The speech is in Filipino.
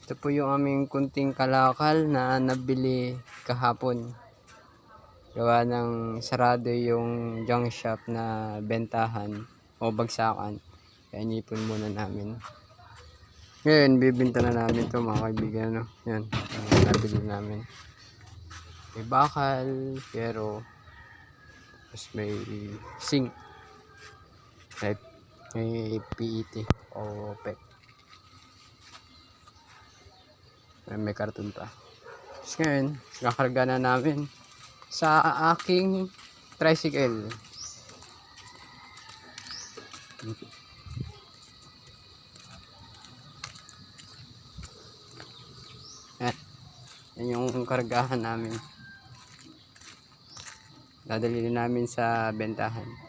Ito po yung aming kunting kalakal na nabili kahapon. Gawa ng sarado yung junk shop na bentahan o bagsakan. Kaya inipon muna namin. Ngayon, bibinta na namin ito mga kaibigan. No? Yan, nabili namin. May bakal, pero mas may sink. May PET o PET. May karton pa. Tapos ngayon, kakarga na namin sa aking tricycle. Yan yung kargahan namin. Dadalhin namin sa bentahan.